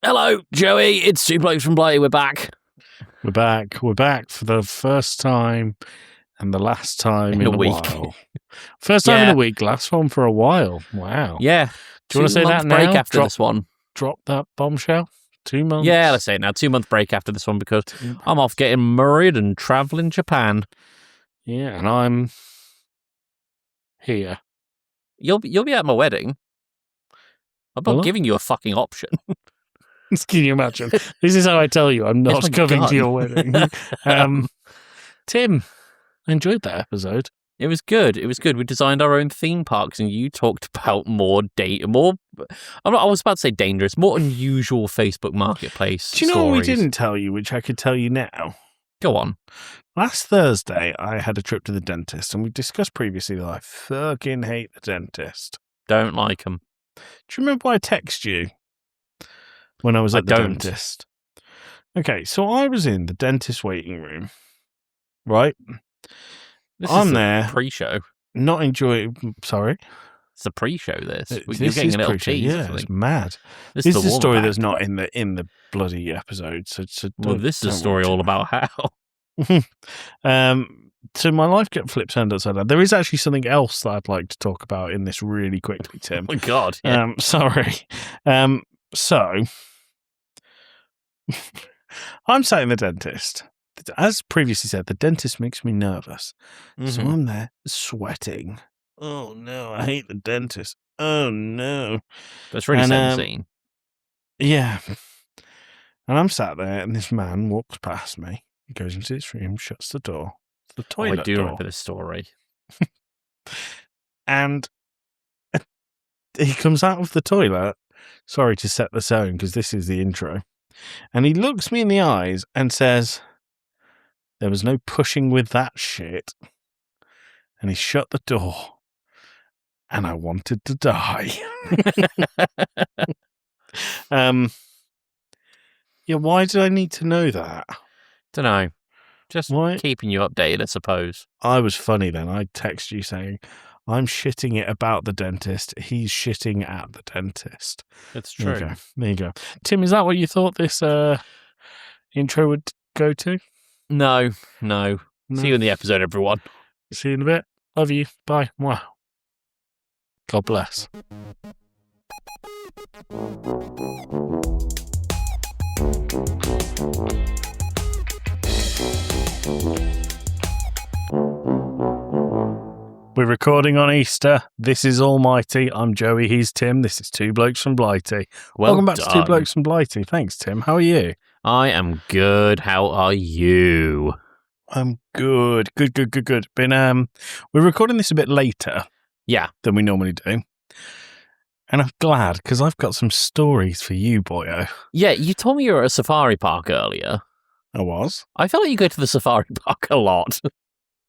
Hello, Joey. It's Two Blokes from Blighty. We're back. We're back for the first time and the last time in a week. while. First time in a week, last one for a while. Wow. Yeah. Do you want to say that now? Break after this one. Drop that bombshell. 2 months. Yeah, let's say it now. 2 month break after this one because I'm off getting married and traveling Japan. Yeah, and I'm here. You'll be at my wedding. I'm not giving you a fucking option. Can you imagine? This is how I tell you I'm not coming to your wedding. Tim, I enjoyed that episode. It was good. We designed our own theme parks, and you talked about more. I was about to say dangerous, more unusual Facebook Marketplace. Do you know stories. what we didn't tell you, which I could tell you now? Go on. Last Thursday, I had a trip to the dentist, and we discussed previously that I fucking hate the dentist. Don't like them. Do you remember why I texted you when I was at the dentist? Okay, so I was in the dentist waiting room, right? I'm there. Pre-show. Not enjoying... Sorry? It's a pre-show, this. This You're getting is a little pre-show, tease. yeah, it's mad. This is a story that's not in the bloody episode. So this is a story all about how. So my life get flipped turned upside down. There is actually something else that I'd like to talk about in this really quickly, Tim. Oh my God. Yeah. Sorry. So I'm sat in the dentist. As previously said, the dentist makes me nervous. Mm-hmm. So I'm there sweating. Oh no, I hate the dentist. Oh no. That's really sad scene. Yeah. And I'm sat there and this man walks past me. He goes into his room, shuts the door. The toilet I do door. remember this story. And he comes out of the toilet. Sorry to set the tone because this is the intro. And he looks me in the eyes and says, "There was no pushing with that shit." And he shut the door. And I wanted to die. Yeah, why did I need to know that? Don't know. Just keeping you updated, I suppose. I was funny then. I text you saying, "I'm shitting it about the dentist. He's shitting at the dentist." It's true. There you go. Tim, is that what you thought this intro would go to? No. See you in the episode, everyone. See you in a bit. Love you. Bye. Wow. God bless. We're recording on Easter. This is Almighty. I'm Joey. He's Tim. This is Two Blokes from Blighty. Welcome back to Two Blokes from Blighty. Thanks, Tim. How are you? I am good. How are you? I'm good. Good. We're recording this a bit later. Yeah. Than we normally do. And I'm glad because I've got some stories for you, boyo. Yeah, you told me you were at a safari park earlier. I was. I felt like you go to the safari park a lot.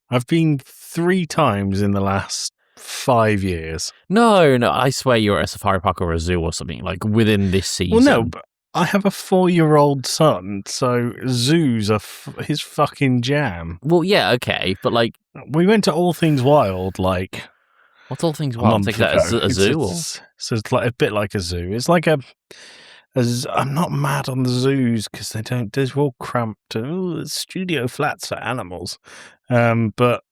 I've been 3 times in the last 5 years. No, I swear you were at a safari park or a zoo or something, like within this season. Well, no, but I have a 4-year-old son, so zoos are his fucking jam. Well, yeah, okay, but like... We went to All Things Wild, like... What's All Things Wild? Take that as a zoo? So it's like a bit like a zoo. It's like I'm not mad on the zoos because they're all cramped. Studio flats for animals. But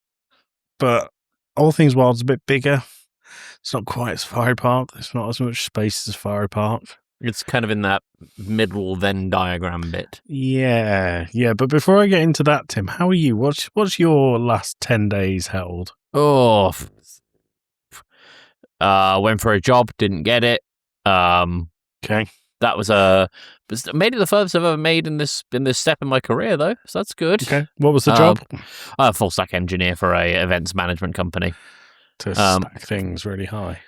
All Things Wild's a bit bigger. It's not quite a safari park. There's not as much space as a safari park. It's kind of in that middle Venn diagram bit. Yeah. But before I get into that, Tim, how are you? What's your last 10 days held? Oh, went for a job, didn't get it. Okay. That was made it the furthest I've ever made in this step in my career, though. So that's good. Okay. What was the job? A full stack engineer for a events management company. To stack things really high.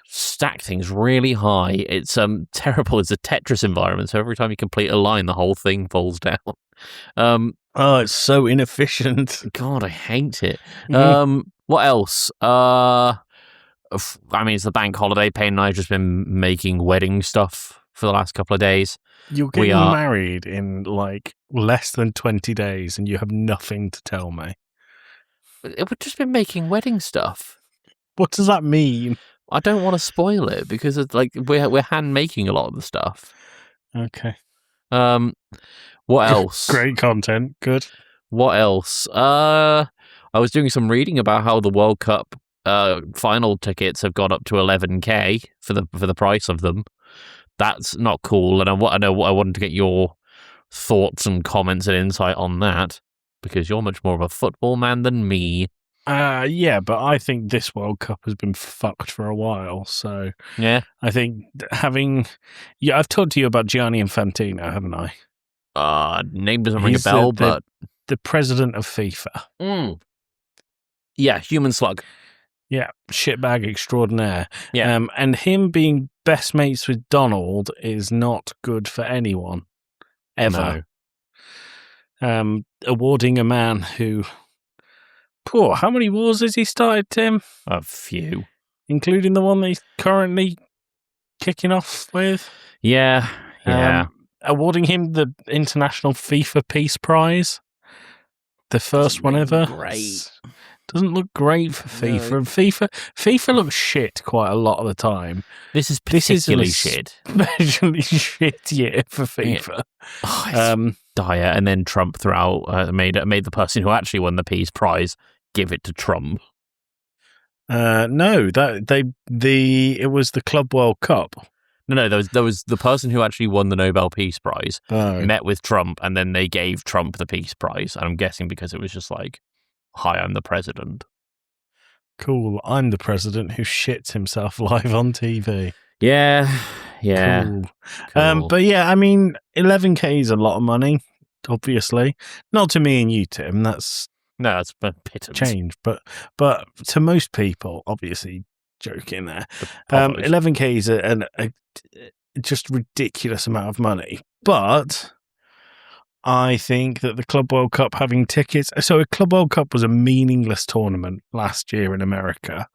It's terrible. It's a Tetris environment. So every time you complete a line, the whole thing falls down. It's so inefficient. God, I hate it. What else? It's the bank holiday. Payne and I have just been making wedding stuff for the last couple of days. You're getting married in like less than 20 days and you have nothing to tell me. We've just been making wedding stuff. What does that mean? I don't want to spoil it because it's like we're hand making a lot of the stuff. Okay. What else? Great content. Good. What else? I was doing some reading about how the World Cup final tickets have gone up to 11K for the price of them. That's not cool, and I wanted to get your thoughts and comments and insight on that, because you're much more of a football man than me. Yeah, but I think this World Cup has been fucked for a while. So Yeah, I think I've talked to you about Gianni Infantino, haven't I? Name doesn't ring a He's bell, but the president of FIFA. Yeah, human slug. Yeah, shitbag extraordinaire. Yeah. And him being best mates with Donald is not good for anyone, ever. No. Awarding a man who... Poor, how many wars has he started, Tim? A few. Including the one that he's currently kicking off with? Yeah. Awarding him the International FIFA Peace Prize. The first one ever. Great. Doesn't look great for FIFA. No. And FIFA looks shit quite a lot of the time. This is particularly shit. Especially shit year for FIFA. Yeah. It's dire. And then Trump made the person who actually won the Peace Prize give it to Trump. No, it was the Club World Cup. No, there was the person who actually won the Nobel Peace Prize met with Trump, and then they gave Trump the Peace Prize. And I'm guessing because it was just like, hi, I'm the president. Cool, I'm the president who shits himself live on TV. Yeah. Cool. But yeah, I mean, 11K is a lot of money, obviously. Not to me and you, Tim. That's a pittance. Change, but to most people, obviously, joking there. 11K is a just ridiculous amount of money. But I think that the Club World Cup having tickets... So a Club World Cup was a meaningless tournament last year in America.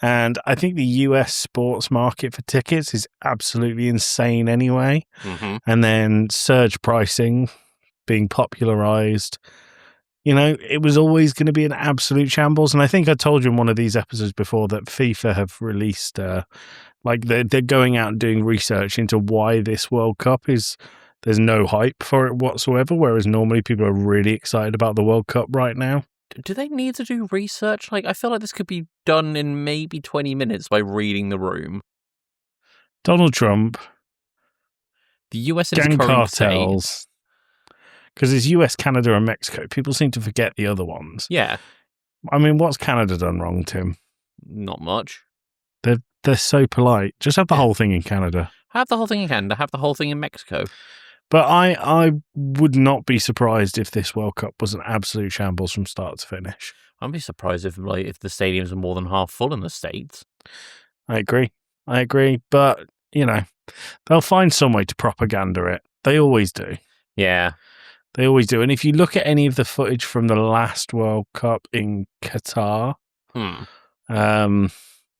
And I think the US sports market for tickets is absolutely insane anyway. Mm-hmm. And then surge pricing being popularized. You know, it was always going to be an absolute shambles. And I think I told you in one of these episodes before that FIFA have released, they're going out and doing research into why this World Cup there's no hype for it whatsoever, whereas normally people are really excited about the World Cup right now. Do they need to do research? Like, I feel like this could be done in maybe 20 minutes by reading the room. Donald Trump. The US in gang its current cartels. state. Because it's US, Canada, and Mexico. People seem to forget the other ones. Yeah. I mean, what's Canada done wrong, Tim? Not much. They're so polite. Just have the whole thing in Canada. Have the whole thing in Canada. Have the whole thing in Mexico. But I would not be surprised if this World Cup was an absolute shambles from start to finish. I'd be surprised if the stadiums are more than half full in the States. I agree. But, you know, they'll find some way to propaganda it. They always do. Yeah. They always do. And if you look at any of the footage from the last World Cup in Qatar...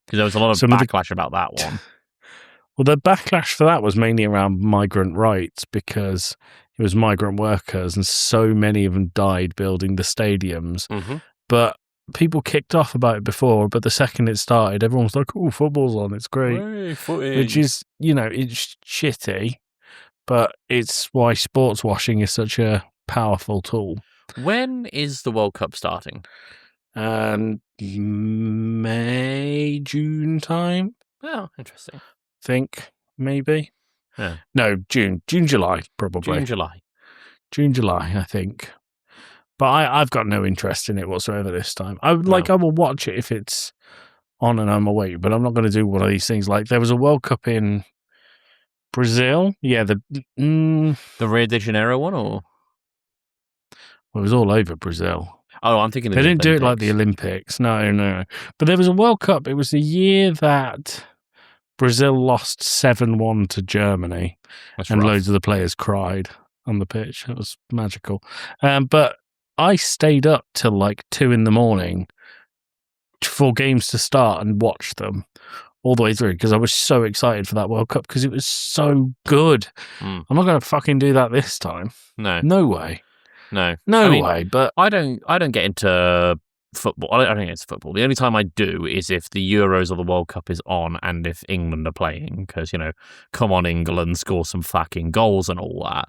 Because there was a lot of backlash about that one. Well, the backlash for that was mainly around migrant rights because it was migrant workers and so many of them died building the stadiums. Mm-hmm. But people kicked off about it before, but the second it started, everyone was like, oh, football's on, it's great. Hey, which is, you know, it's shitty, but it's why sports washing is such a powerful tool. When is the World Cup starting? May, June time. Oh, interesting. Think maybe. Yeah. No, June, July, probably. June, July, I think. But I've got no interest in it whatsoever this time. I will watch it if it's on and I'm awake, but I'm not going to do one of these things. Like there was a World Cup in Brazil. Yeah, the Rio de Janeiro one, or it was all over Brazil. Oh, I'm thinking they didn't do it like the Olympics. No. But there was a World Cup. It was the year that Brazil lost 7-1 to Germany. That's and rough. Loads of the players cried on the pitch. It was magical. But I stayed up till like 2 a.m. for games to start and watched them all the way through because I was so excited for that World Cup because it was so good. I'm not going to fucking do that this time. No. No way. No. No way. But I don't get into football. I don't think it's football. The only time I do is if the Euros or the World Cup is on and if England are playing, because, come on, England, score some fucking goals and all that.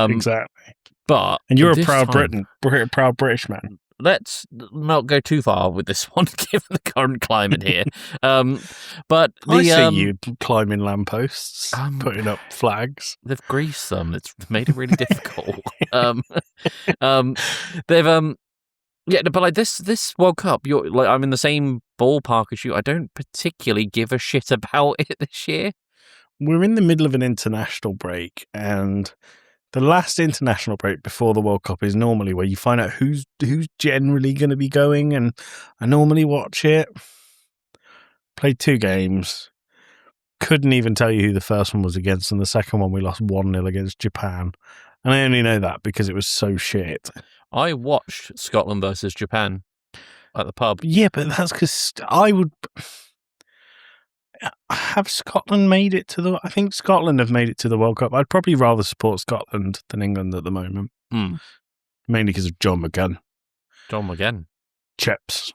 Exactly. But and you're a this proud time, proud British man. Let's not go too far with this one, given the current climate here. But I see you climbing lampposts, putting up flags. They've greased them. It's made it really difficult. They've yeah, but like this World Cup, you're like I'm in the same ballpark as you. I don't particularly give a shit about it this year. We're in the middle of an international break, and the last international break before the World Cup is normally where you find out who's generally going to be going, and I normally watch it. Played 2 games. Couldn't even tell you who the first one was against, and the second one we lost 1-0 against Japan. And I only know that because it was so shit. I watched Scotland versus Japan at the pub. Yeah, but that's because I would... Have Scotland made it to the... I think Scotland have made it to the World Cup. I'd probably rather support Scotland than England at the moment. Mainly because of John McGann. John McGann? Chips.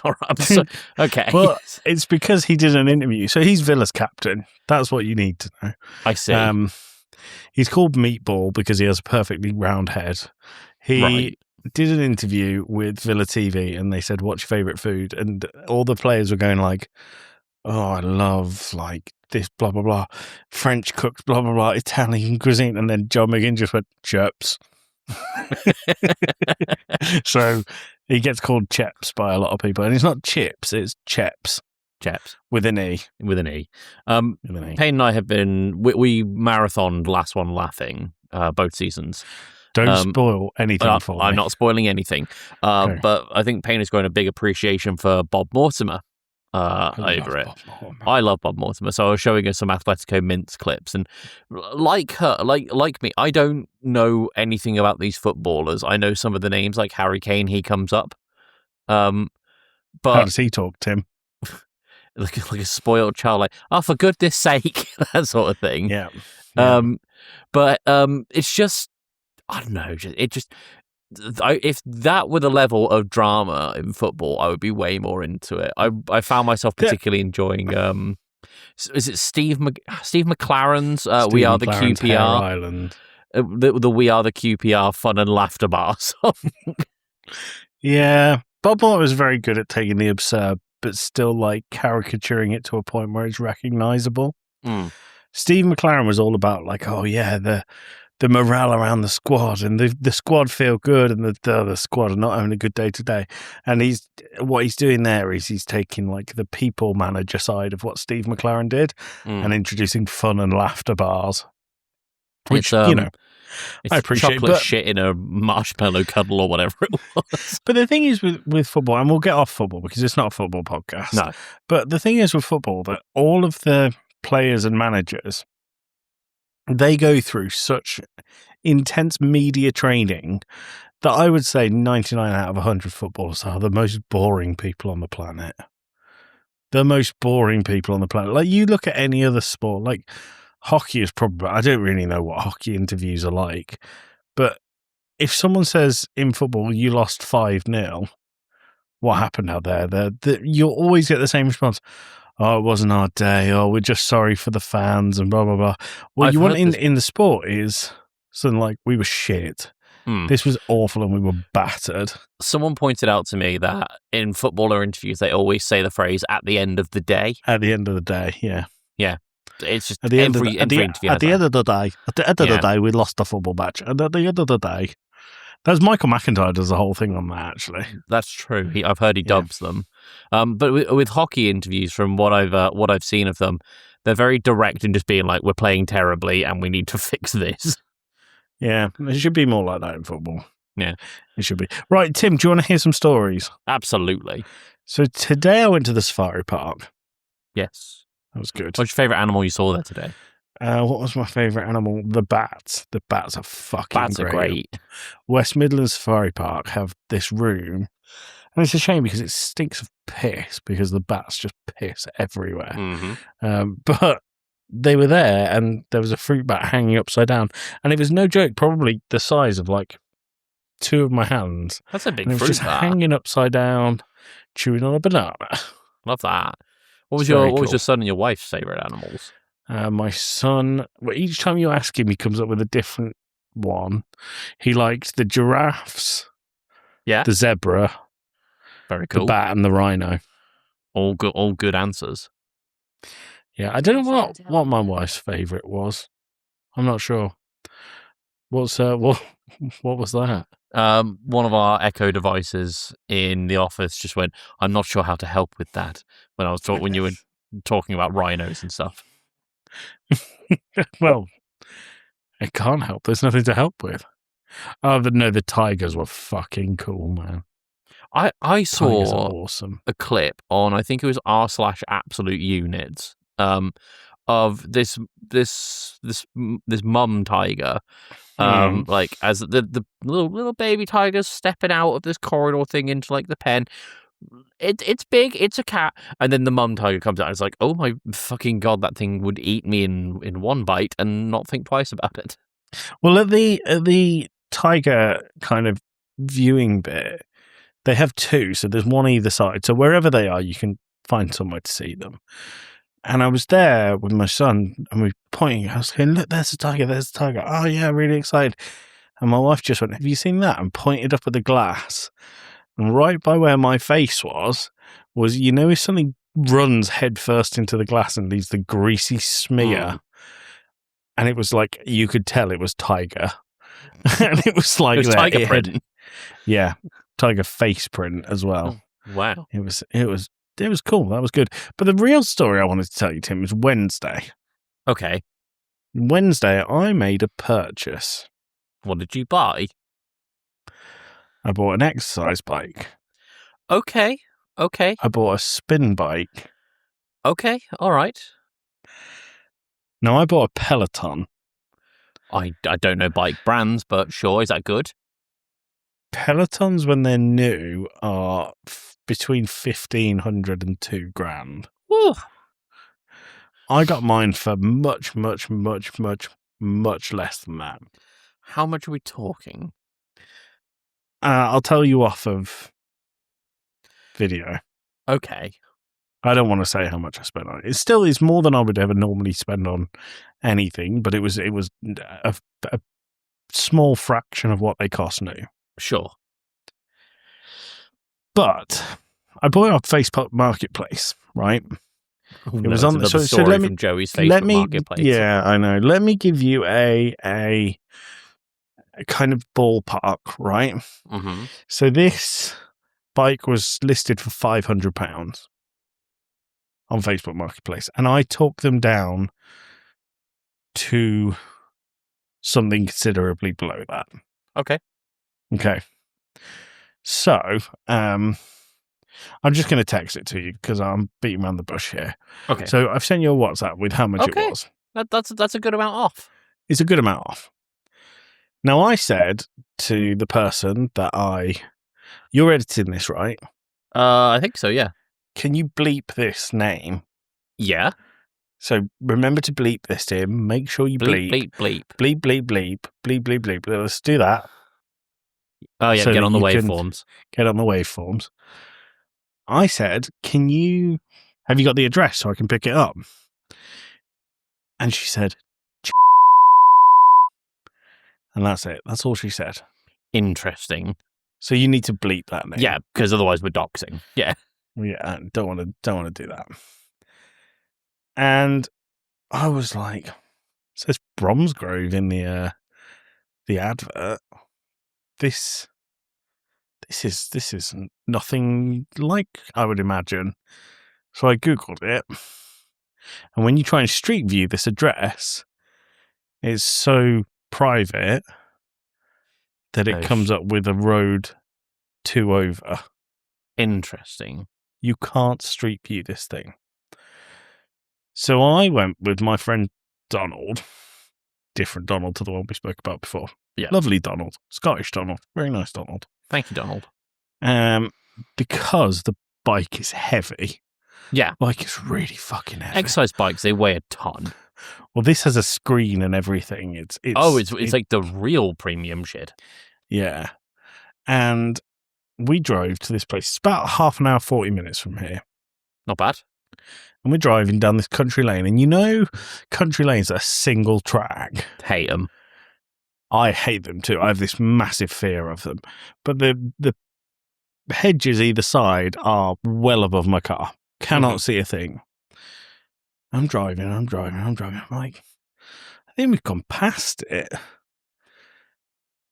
All right. Okay. Well, it's because he did an interview. So he's Villa's captain. That's what you need to know. I see. He's called Meatball because he has a perfectly round head. He did an interview with Villa TV and they said, what's your favourite food? And all the players were going like, oh, I love like this, blah, blah, blah. French cooked, blah, blah, blah. Italian cuisine. And then John McGinn just went, chips. So he gets called Cheps by a lot of people. And it's not chips, it's Cheps. Cheps. With an E. With an E. Payne and I have been... We marathoned Last One Laughing both seasons. Don't spoil anything for me. I'm not spoiling anything. Okay. But I think Payne has grown a big appreciation for Bob Mortimer over it. I love Bob Mortimer. So I was showing her some Atletico Mints clips. And like her, like me, I don't know anything about these footballers. I know some of the names, like Harry Kane, he comes up. But how does he talk, Tim? like a spoiled child, like, oh, for goodness sake, that sort of thing. Yeah. But it's just, I don't know, if that were the level of drama in football, I would be way more into it. I found myself particularly enjoying, is it Steve McLaren's We Are the QPR? Island. The We Are the QPR fun and laughter bar song. Yeah. Bob Mortimer was very good at taking the absurd, but still like caricaturing it to a point where it's recognizable. Steve McLaren was all about like, oh yeah, the morale around the squad and the squad feel good and the other squad are not having a good day today. And what he's doing there is he's taking like the people manager side of what Steve McLaren did and introducing fun and laughter bars. Which, it's I appreciate, chocolate shit in a marshmallow cuddle or whatever it was. But the thing is with football, and we'll get off football because it's not a football podcast. No. But the thing is with football that all of the players and managers, they go through such intense media training that I would say 99 out of 100 footballers are the most boring people on the planet. The most boring people on the planet. Like you look at any other sport, like hockey is probably, I don't really know what hockey interviews are like, but if someone says in football, you lost 5-0, what happened out there? You'll always get the same response. Oh, it wasn't our day. Oh, we're just sorry for the fans and blah, blah, blah. What you want in the sport is something like, we were shit. This was awful and we were battered. Someone pointed out to me that in footballer interviews, they always say the phrase, at the end of the day. At the end of the day, yeah. Yeah. It's just at the end of the day, we lost the football match. And at the end of the day, that's Michael McIntyre does the whole thing on that. Actually, that's true. I've heard he dubs them. But with hockey interviews, from what I've seen of them, they're very direct in just being like, "We're playing terribly, and we need to fix this." Yeah, it should be more like that in football. Yeah, it should be. Right, Tim, do you want to hear some stories? Absolutely. So today I went to the safari park. Yes. That was good. What's your favourite animal you saw there today? What was my favourite animal? The bats. The bats are fucking bats great. Are great. West Midlands Safari Park have this room, and it's a shame because it stinks of piss because the bats just piss everywhere. But they were there, and there was a fruit bat hanging upside down, and it was no joke, probably the size of like two of my hands. That's a big And it was fruit, just that. hanging upside down, chewing on a banana. Love that. What was It's very your cool. son and your wife's favourite animals? My son, well, each time you ask him, he comes up with a different one. He liked the giraffes, Yeah. the zebra, Very cool. the bat, and the rhino. All good answers. Yeah, I don't know what my wife's favourite was. I'm not sure. What's what was that? One of our Echo devices in the office just went, I'm not sure how to help with that, when you were talking about rhinos and stuff. Well, it can't help. There's nothing to help with. Oh, but no, the tigers were fucking cool, man. I Tigers are saw awesome. a clip on, I think it was r/absolute units, of this mum tiger, like as the little baby tiger's stepping out of this corridor thing into like the pen. It's big, it's a cat, and then the mum tiger comes out and it's like, oh my fucking god, that thing would eat me in one bite and not think twice about it. Well, at the tiger kind of viewing bit, they have two, so there's one either side. So wherever they are, you can find somewhere to see them. And I was there with my son, and we were pointing. I was going, look, there's a tiger, there's a tiger. Oh, yeah, really excited. And my wife just went, have you seen that? And pointed up at the glass. And right by where my face was, you know, if something runs head first into the glass and leaves the greasy smear, and it was like, you could tell it was tiger. And it was like it was that. tiger print. Yeah, tiger face print as well. Wow. It was cool. That was good. But the real story I wanted to tell you, Tim, was Wednesday. Okay. Wednesday, I made a purchase. What did you buy? I bought an exercise bike. Okay. I bought a spin bike. Okay. All right. Now, I bought a Peloton. I don't know bike brands, but sure. Is that good? Pelotons, when they're new, are between 1,500 and $2,000. Woo. I got mine for much, much, much, much, much less than that. How much are we talking? I'll tell you off of video. Okay. I don't want to say how much I spent on it. It still is more than I would ever normally spend on anything, but it was a small fraction of what they cost new. Sure. But I bought it off Facebook Marketplace, right? Oh, it was on the so let me from Joey's Facebook Marketplace. Yeah, I know. Let me give you a kind of ballpark, right? Mm-hmm. So this bike was listed for £500 on Facebook Marketplace, and I took them down to something considerably below that. Okay. So, I'm just going to text it to you because I'm beating around the bush here. Okay. So I've sent you a WhatsApp with how much it was. That's a good amount off. It's a good amount off. Now, I said to the person that you're editing this, right? I think so, yeah. Can you bleep this name? Yeah. So remember to bleep this, Tim. Make sure you bleep. Bleep, bleep. Bleep, bleep, bleep. Bleep, bleep, bleep. Let's do that. Oh, yeah, So get on the that you can waveforms. Get on the waveforms. I said, have you got the address so I can pick it up? And she said, and that's it. That's all she said. Interesting. So you need to bleep that name. Yeah, because otherwise we're doxing. Yeah. Yeah, don't want to do that. And I was like, it says Bromsgrove in the advert. This is nothing like I would imagine. So I googled it, and when you try and street view this address, it's so private that it comes up with a road 2 over. Interesting. You can't street view this thing. So I went with my friend Donald, different Donald to the one we spoke about before. Yeah. Lovely Donald, Scottish Donald, very nice Donald. Thank you, Donald. Because the bike is heavy. Yeah. The bike is really fucking heavy. Exercise bikes, they weigh a ton. Well, this has a screen and everything. It's like the real premium shit. Yeah. And we drove to this place. It's about half an hour, 40 minutes from here. Not bad. And we're driving down this country lane. And you know, country lanes are single track. Hate them. I hate them too. I have this massive fear of them. But the hedges either side are well above my car. Cannot see a thing. I'm driving. I'm like, I think we've gone past it.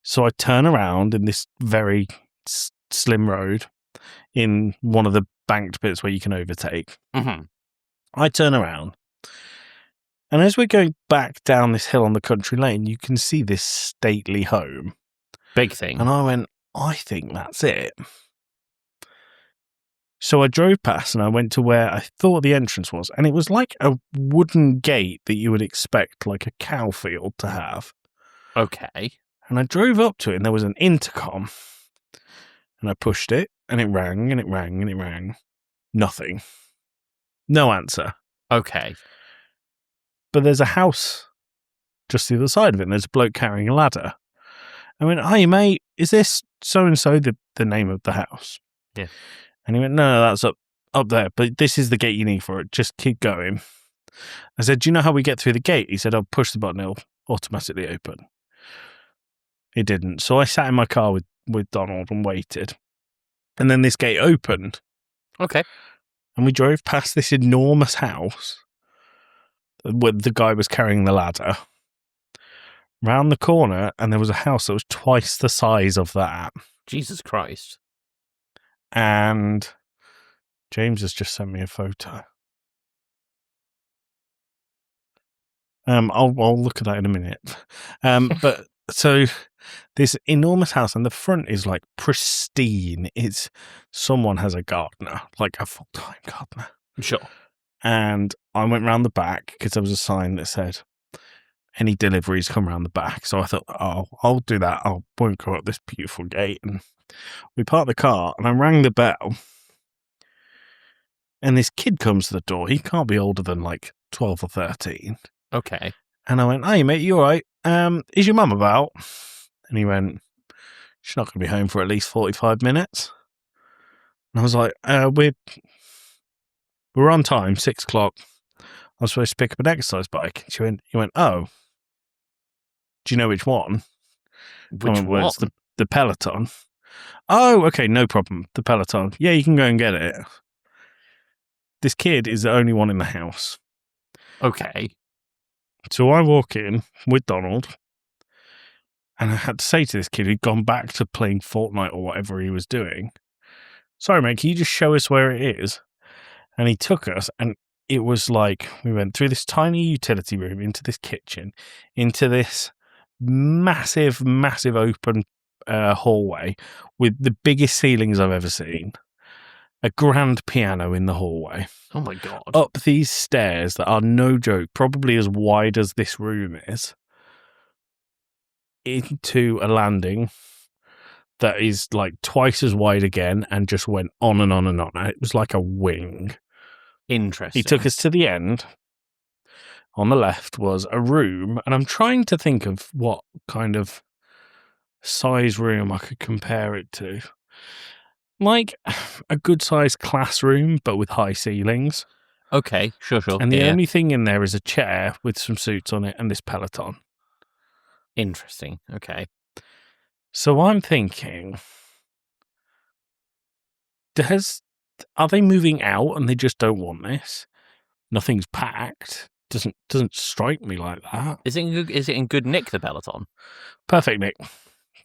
So I turn around in this very slim road in one of the banked bits where you can overtake. Mm-hmm. I turn around. And as we're going back down this hill on the country lane, you can see this stately home. Big thing. And I went, I think that's it. So I drove past and I went to where I thought the entrance was. And it was like a wooden gate that you would expect like a cow field to have. Okay. And I drove up to it and there was an intercom. And I pushed it and it rang and it rang and it rang. Nothing. No answer. Okay. But there's a house just the other side of it and there's a bloke carrying a ladder. I went, "Hey mate, is this so-and-so the name of the house?" Yeah. And he went, no, that's up there, but this is the gate you need for it. Just keep going. I said, "Do you know how we get through the gate?" He said, "I'll push the button, it'll automatically open." It didn't. So I sat in my car with Donald and waited. And then this gate opened. Okay. And we drove past this enormous house where the guy was carrying the ladder. Round the corner, and there was a house that was twice the size of that. Jesus Christ. And James has just sent me a photo. I'll look at that in a minute. But so this enormous house, and the front is like pristine. It's someone has a gardener, like a full-time gardener. Sure. And I went round the back because there was a sign that said any deliveries come round the back. So I thought, oh, I'll do that. I won't go up this beautiful gate. And we parked the car and I rang the bell. And this kid comes to the door. He can't be older than like 12 or 13. Okay. And I went, "Hey, mate, you all right? Is your mum about?" And he went, "She's not going to be home for at least 45 minutes. And I was like, we're on time, 6 o'clock. I was supposed to pick up an exercise bike. And he went, "Oh, do you know which one?" Which one? It's the Peloton. "Oh, okay, no problem. The Peloton. Yeah, you can go and get it." This kid is the only one in the house. Okay. So I walk in with Donald, and I had to say to this kid who'd gone back to playing Fortnite or whatever he was doing, "Sorry, mate, can you just show us where it is?" And he took us, and it was like we went through this tiny utility room, into this kitchen, into this massive open hallway with the biggest ceilings I've ever seen. A grand piano in the hallway. Oh my God. Up these stairs that are no joke, probably as wide as this room is, into a landing that is like twice as wide again and just went on and on and on. It was like a wing. Interesting. He took us to the end. On the left was a room, and I'm trying to think of what kind of size room I could compare it to. Like a good-sized classroom, but with high ceilings. Okay, sure. And the only thing in there is a chair with some suits on it and this Peloton. Interesting. Okay. So I'm thinking, are they moving out and they just don't want this? Nothing's packed. Doesn't strike me like that. Is it in good nick, the Peloton? Perfect nick.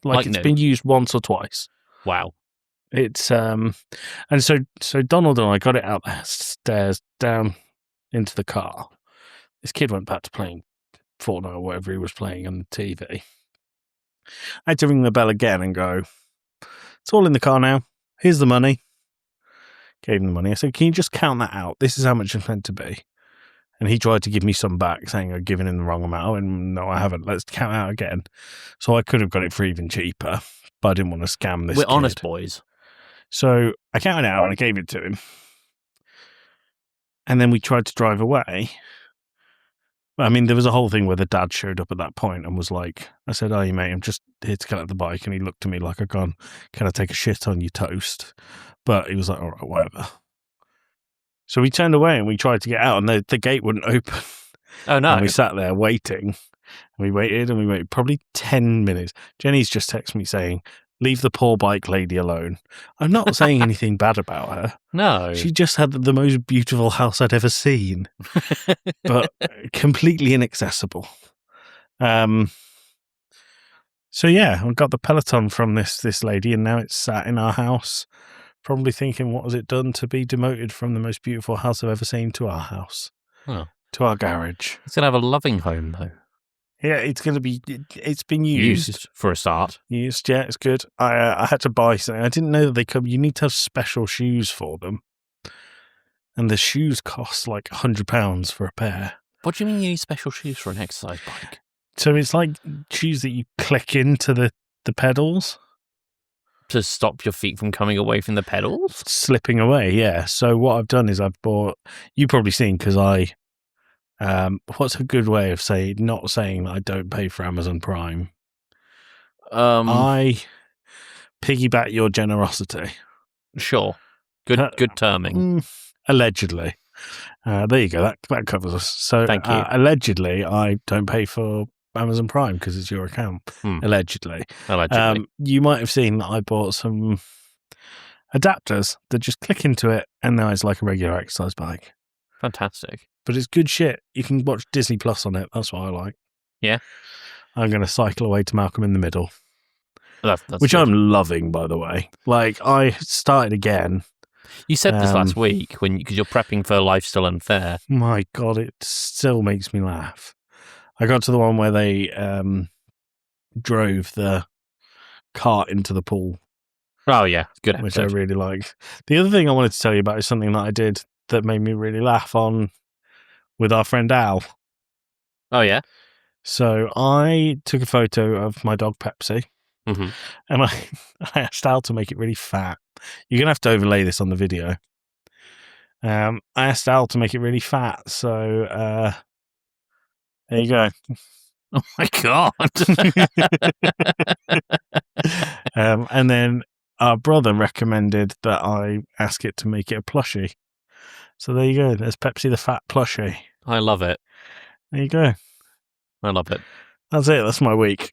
Like it's been used once or twice. Wow. It's and so Donald and I got it out the stairs down into the car. This kid went back to playing Fortnite or whatever he was playing on the TV. I had to ring the bell again and go, "It's all in the car now. Here's the money." Gave him the money. I said, "Can you just count that out? This is how much it's meant to be." And he tried to give me some back, saying I'd given him the wrong amount. I went, "No, I haven't. Let's count out again." So I could have got it for even cheaper, but I didn't want to scam this We're kid. honest boys. So I counted out and I gave it to him. And then we tried to drive away. I mean, there was a whole thing where the dad showed up at that point and was like, I said, "Oh, you mate, I'm just here to get out the bike." And he looked at me like I'd gone, "Can I take a shit on your toast?" But he was like, "All right, whatever." So we turned away and we tried to get out, and the gate wouldn't open. Oh, no. And we sat there waiting. We waited and we waited probably 10 minutes. Jenny's just texted me saying, "Leave the poor bike lady alone." I'm not saying anything bad about her. No. She just had the most beautiful house I'd ever seen, but completely inaccessible. So yeah, I got the Peloton from this lady, and now it's sat in our house, probably thinking, what has it done to be demoted from the most beautiful house I've ever seen to our house, to our garage? It's going to have a loving home, though. Yeah, it's going to be. It's been used for a start. Used, yeah, it's good. I had to buy something. I didn't know that they come. You need to have special shoes for them, and the shoes cost like £100 for a pair. What do you mean you need special shoes for an exercise bike? So it's like shoes that you click into the pedals to stop your feet from coming away from the pedals, slipping away. Yeah. So what I've done is I've bought. You've probably seen because I. What's a good way of not saying that I don't pay for Amazon Prime? I piggyback your generosity. Sure. Good terming. Allegedly. There you go. That covers us. So thank you. Allegedly, I don't pay for Amazon Prime because it's your account. Allegedly. You might have seen that I bought some adapters that just click into it, and now it's like a regular exercise bike. Fantastic. But it's good shit. You can watch Disney Plus on it. That's what I like. Yeah. I'm going to cycle away to Malcolm in the Middle. That's which good. I'm loving, by the way. Like, I started again. You said this last week because you're prepping for Life Still Unfair. My God, it still makes me laugh. I got to the one where they drove the cart into the pool. Oh, yeah. Good episode. Which I really liked. The other thing I wanted to tell you about is something that I did that made me really laugh on with our friend Al. Oh, yeah? So I took a photo of my dog Pepsi, and I asked Al to make it really fat. You're going to have to overlay this on the video. I asked Al to make it really fat, so there you go. Oh, my God. And then our brother recommended that I ask it to make it a plushie. So there you go. There's Pepsi the Fat plushie. I love it. There you go. I love it. That's it. That's my week.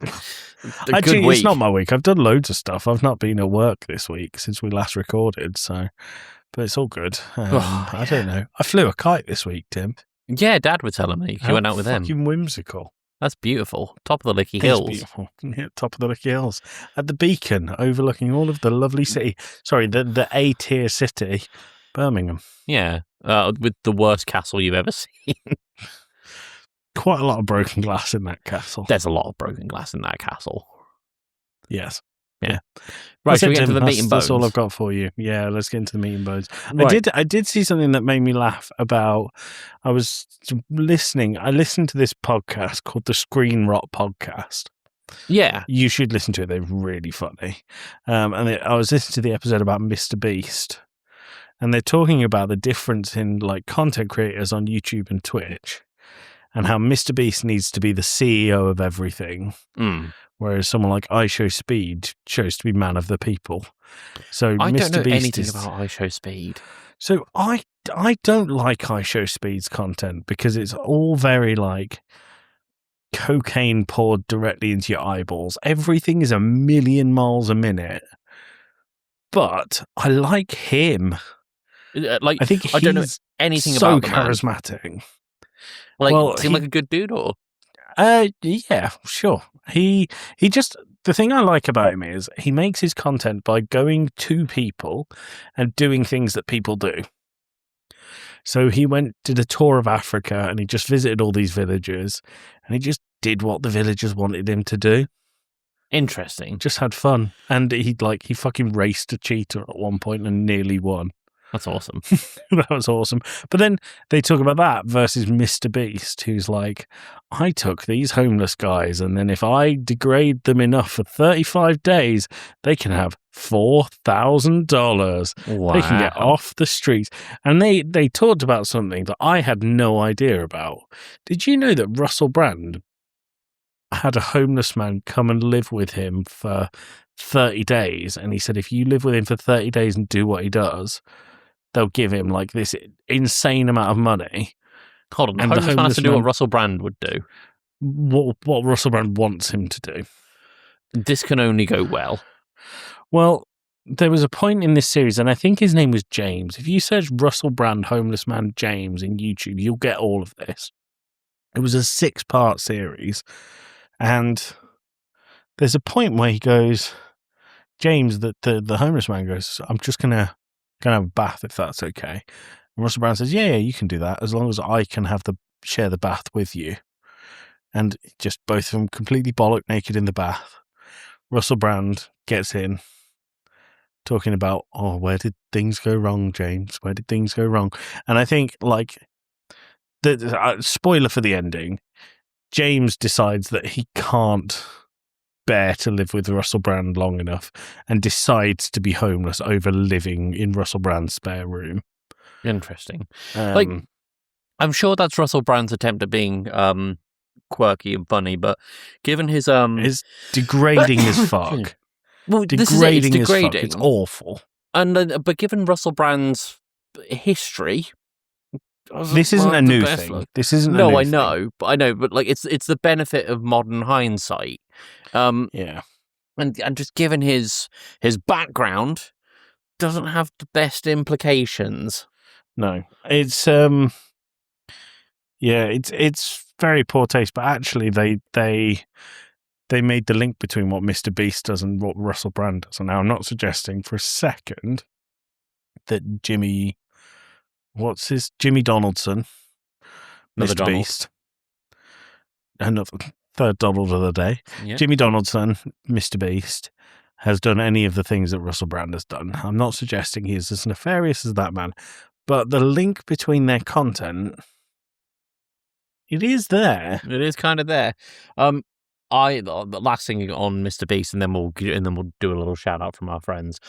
Actually, it's not my week. I've done loads of stuff. I've not been at work this week since we last recorded, but it's all good. I don't know. I flew a kite this week, Tim. Yeah, Dad was telling me. You went out with him. Fucking whimsical. That's beautiful. Top of the Licky Hills. Beautiful. Yeah, top of the Licky Hills. At the Beacon, overlooking all of the lovely city. Sorry, the A-tier city, Birmingham. Yeah, with the worst castle you've ever seen. Quite a lot of broken glass in that castle. There's a lot of broken glass in that castle. Yes. Yeah. Right, shall we get into the meat and bones? That's all I've got for you. Yeah, let's get into the meat and bones. Right. I did see something that made me laugh about. I was listening. I listened to this podcast called the Screen Rot Podcast. Yeah. You should listen to it. They're really funny. I was listening to the episode about Mr. Beast. And they're talking about the difference in like content creators on YouTube and Twitch. And how Mr. Beast needs to be the CEO of everything. Whereas someone like iShowSpeed chose to be man of the people. So I Mr. don't know Beast anything about iShowSpeed. So I don't like iShowSpeed's content because it's all very like cocaine poured directly into your eyeballs. Everything is a million miles a minute. But I like him. Like, I think I don't know anything so about the man. Charismatic. Like, seem like a good dude, or? Yeah, sure. He just, the thing I like about him is he makes his content by going to people and doing things that people do. So he did a tour of Africa and he just visited all these villages and he just did what the villagers wanted him to do. Interesting. Just had fun. And he fucking raced a cheetah at one point and nearly won. That's awesome. That was awesome. But then they talk about that versus Mr. Beast, who's like, I took these homeless guys, and then if I degrade them enough for 35 days, they can have $4,000. Wow. They can get off the streets. And they talked about something that I had no idea about. Did you know that Russell Brand had a homeless man come and live with him for 30 days? And he said, if you live with him for 30 days and do what he does, they'll give him like this insane amount of money. Hold on, the homeless man has to do what Russell Brand would do. What Russell Brand wants him to do. This can only go well. Well, there was a point in this series, and I think his name was James. If you search Russell Brand homeless man James in YouTube, you'll get all of this. It was a 6-part series, and there's a point where he goes, James, the homeless man goes, I'm just gonna have a bath if that's okay. And Russell Brand says, yeah, you can do that as long as I can share the bath with you. And just both of them completely bollock naked in the bath. Russell Brand gets in, talking about, where did things go wrong, James? Where did things go wrong? And I think, like, the spoiler for the ending, James decides that he can't bear to live with Russell Brand long enough and decides to be homeless over living in Russell Brand's spare room. Interesting. I'm sure that's Russell Brand's attempt at being quirky and funny, but given his is degrading as fuck. Well, degrading it's as fuck. It's awful. And but given Russell Brand's history, this isn't a new thing. This isn't. No, I know, but like it's the benefit of modern hindsight. Yeah, and just given his background, doesn't have the best implications. No, it's it's very poor taste. But actually, they made the link between what Mr. Beast does and what Russell Brand does. And now I'm not suggesting for a second that Jimmy Donaldson, Another Mr. Donald. Beast, another third Donald of the day, Yeah. Jimmy Donaldson, Mr. Beast, has done any of the things that Russell Brand has done. I'm not suggesting he's as nefarious as that man, but the link between their content, it is there. It is kind of there. The last thing on Mr. Beast, and then we'll do a little shout out from our friends.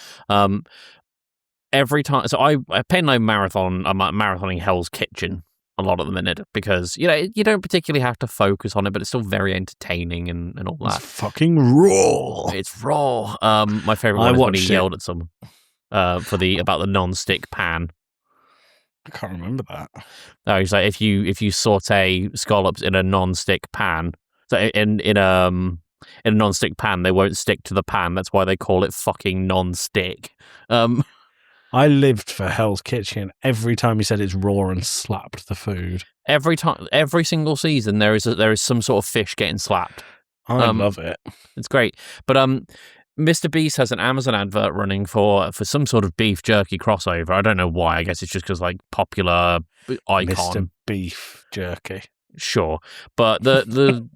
Every time, so I Penn and I'm marathoning Hell's Kitchen a lot at the minute because you don't particularly have to focus on it, but it's still very entertaining and all that. It's fucking raw. It's raw. My favorite one is when he yelled at someone about the non-stick pan. I can't remember that. No, he's like, if you saute scallops in a non-stick pan, so in a non-stick pan, they won't stick to the pan. That's why they call it fucking non-stick. I lived for Hell's Kitchen every time he said it's raw and slapped the food. Every single season, there is some sort of fish getting slapped. I love it. It's great. But Mr. Beast has an Amazon advert running for some sort of beef jerky crossover. I don't know why. I guess it's just because like popular icon. Mr. Beef Jerky. Sure, but the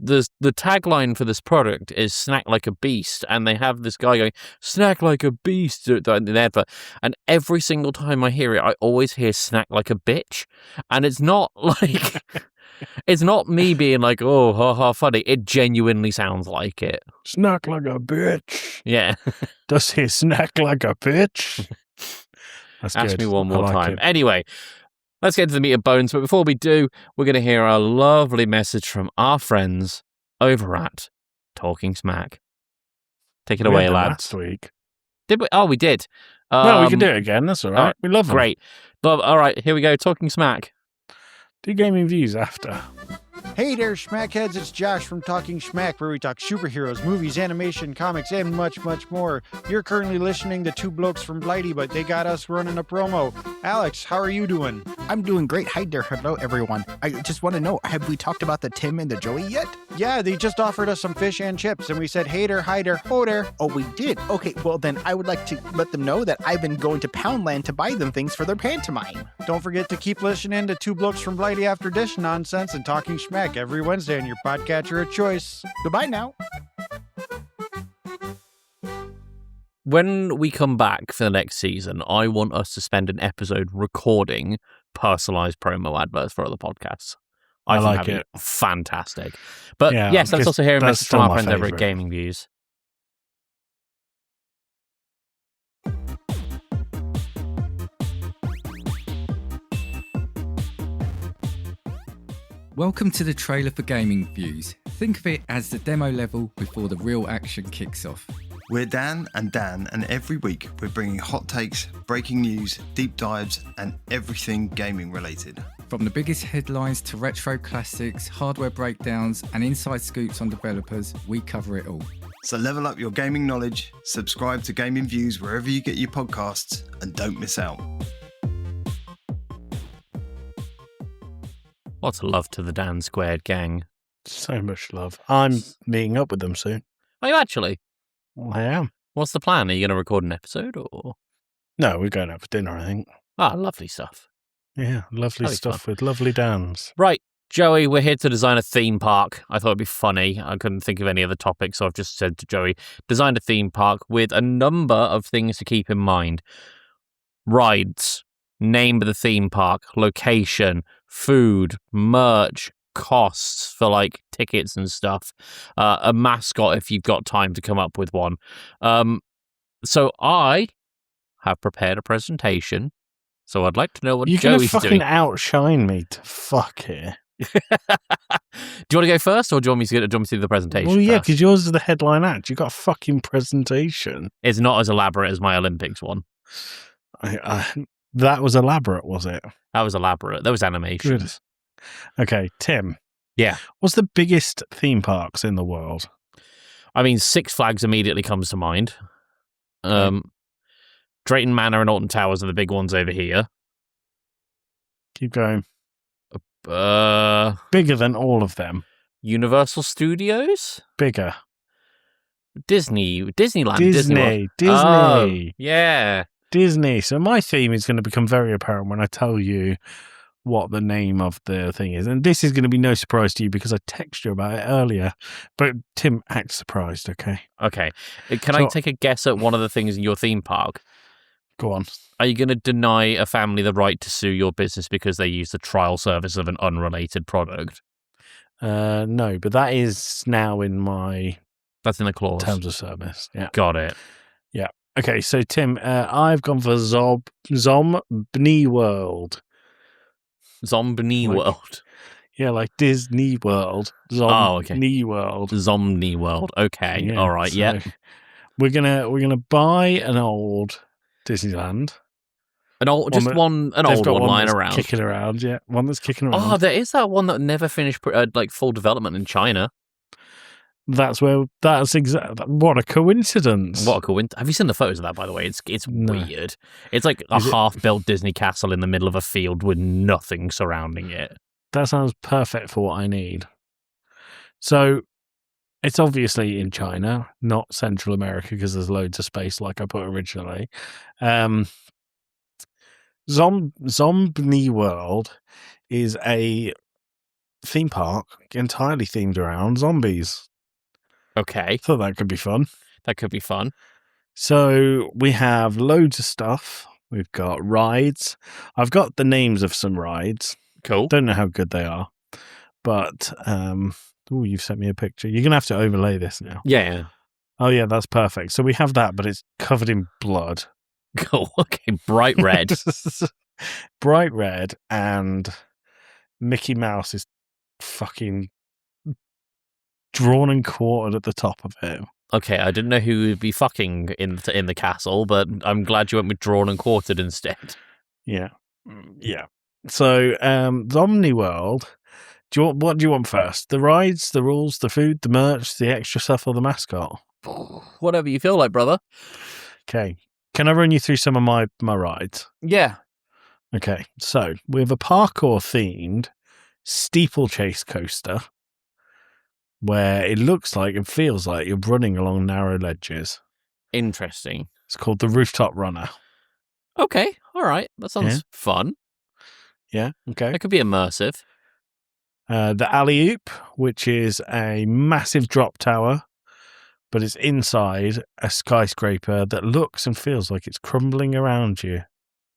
tagline for this product is "Snack like a beast," and they have this guy going "Snack like a beast" in the advert, and every single time I hear it, I always hear "Snack like a bitch," and it's not like it's not me being like, "Oh, ha ha, funny." It genuinely sounds like it. Snack like a bitch. Yeah. Does he snack like a bitch? That's Ask good. me one more I like time. it. Anyway. Let's get to the meat and bones, but before we do, we're going to hear a lovely message from our friends over at Talking Smack. Take it away, lads. Last week. Did we? Oh, we did. No, we can do it again. That's all right. We love them. Great. All right, here we go. Talking Smack. Do gaming views after. Hey there, Schmackheads, it's Josh from Talking Schmack, where we talk superheroes, movies, animation, comics, and much, much more. You're currently listening to two blokes from Blighty, but they got us running a promo. Alex, how are you doing? I'm doing great. Hi there. Hello, everyone. I just want to know, have we talked about the Tim and the Joey yet? Yeah, they just offered us some fish and chips, and we said, hey there, hi there, ho there. Oh, we did? Okay, well then I would like to let them know that I've been going to Poundland to buy them things for their pantomime. Don't forget to keep listening to two blokes from Blighty after dish nonsense and Talking Schmack every Wednesday on your podcatcher of choice. Goodbye now. when we come back for the next season, I want us to spend an episode recording personalized promo adverts for other podcasts. I think like that'd be it. fantastic. But Yeah, yes, let's because also hear a that's message from still our my friends over at favourite. Gaming Views. Welcome to the trailer for Gaming Views. Think of it as the demo level before the real action kicks off. We're Dan, and every week we're bringing hot takes, breaking news, deep dives, and everything gaming related. From the biggest headlines to retro classics, hardware breakdowns, and inside scoops on developers, we cover it all. So level up your gaming knowledge, subscribe to Gaming Views wherever you get your podcasts, and don't miss out. Lots of love to the Dan Squared gang. So much love. I'm meeting up with them soon. Are you actually? I am. What's the plan? Are you going to record an episode or? No, we're going out for dinner, I think. Ah, lovely stuff. Yeah, lovely That'd be stuff with lovely Dans. Right, Joey, we're here to design a theme park. I thought it'd be funny. I couldn't think of any other topics, so I've just said to Joey, design a theme park with a number of things to keep in mind. Rides, name of the theme park, location, food, merch, costs for like tickets and stuff, a mascot if you've got time to come up with one. So I have prepared a presentation. So I'd like to know what You're going to Joey's fucking doing. outshine me to fuck here. Do you want to go first, or do you want me to do the presentation? Well, yeah, first? because yours is the headline act. You got a fucking presentation. It's not as elaborate as my Olympics one. That was elaborate, was it? That was elaborate. There was animation. Good. Okay, Tim. Yeah. What's the biggest theme parks in the world? I mean, Six Flags immediately comes to mind. Drayton Manor and Alton Towers are the big ones over here. Keep going. Uh, Bigger than all of them. Universal Studios? Bigger. Disneyland. Disney. Oh, yeah. Disney. So my theme is going to become very apparent when I tell you what the name of the thing is. And this is going to be no surprise to you because I texted you about it earlier. But Tim, act surprised, okay? Okay. Can I take a guess at one of the things in your theme park? Go on. Are you going to deny a family the right to sue your business because they use the trial service of an unrelated product? No, but that is now in my That's in the clause. terms of service. Yeah. Got it. Yeah. Okay, so Tim, I've gone for Zombie World. Zombie Like- World. Yeah, like Disney World. okay. World. Zombie World. Okay. Yeah, All right. so Yeah. We're gonna buy an old Disneyland. An old They've one got lying that's around. kicking around. Yeah, one that's kicking around. Oh, there is that one that never finished like full development in China. That's exactly what a coincidence. What a coincidence! Have you seen the photos of that? By the way, it's No. weird. It's like a Is it- half-built Disney castle in the middle of a field with nothing surrounding it. That sounds perfect for what I need. So it's obviously in China, not Central America, because there's loads of space like I put originally. Zombie World is a theme park entirely themed around zombies. Okay, Thought that could be fun. that could be fun. So we have loads of stuff. We've got rides. I've got the names of some rides. Cool. Don't know how good they are, but you've sent me a picture. You're gonna have to overlay this now. Yeah. Oh yeah, that's perfect. So we have that, but it's covered in blood. Cool. Okay. Bright red. Bright red, and Mickey Mouse is fucking drawn and quartered at the top of it. Okay, I didn't know who would be fucking in the castle, but I'm glad you went with drawn and quartered instead. Yeah. So, Zombie World. What do you want first? The rides, the rules, the food, the merch, the extra stuff, or the mascot? Whatever you feel like, brother. Okay. Can I run you through some of my rides? Yeah. Okay. So we have a parkour themed steeplechase coaster where it looks like and feels like you're running along narrow ledges. Interesting. It's called the Rooftop Runner. Okay. All right. That sounds fun. Yeah. Okay. It could be immersive. The Alley Oop, which is a massive drop tower but it's inside a skyscraper that looks and feels like it's crumbling around you.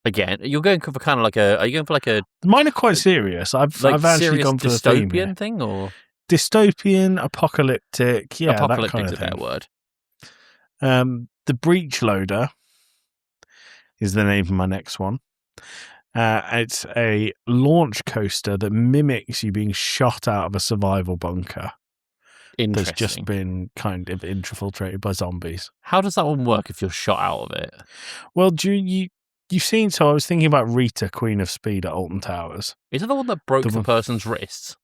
Again, you're going for kind of like a. Are you going for like a Mine are quite serious. I've actually serious gone for the theme here. dystopian thing or Dystopian, apocalyptic, yeah, apocalyptic that kind is of a better thing. word. The Breach Loader is the name of my next one. It's a launch coaster that mimics you being shot out of a survival bunker that's Interesting. just been kind of infiltrated by zombies. How does that one work if you're shot out of it? Well, you've seen, so I was thinking about Rita, Queen of Speed at Alton Towers. Is it the one that broke The the one- person's wrists?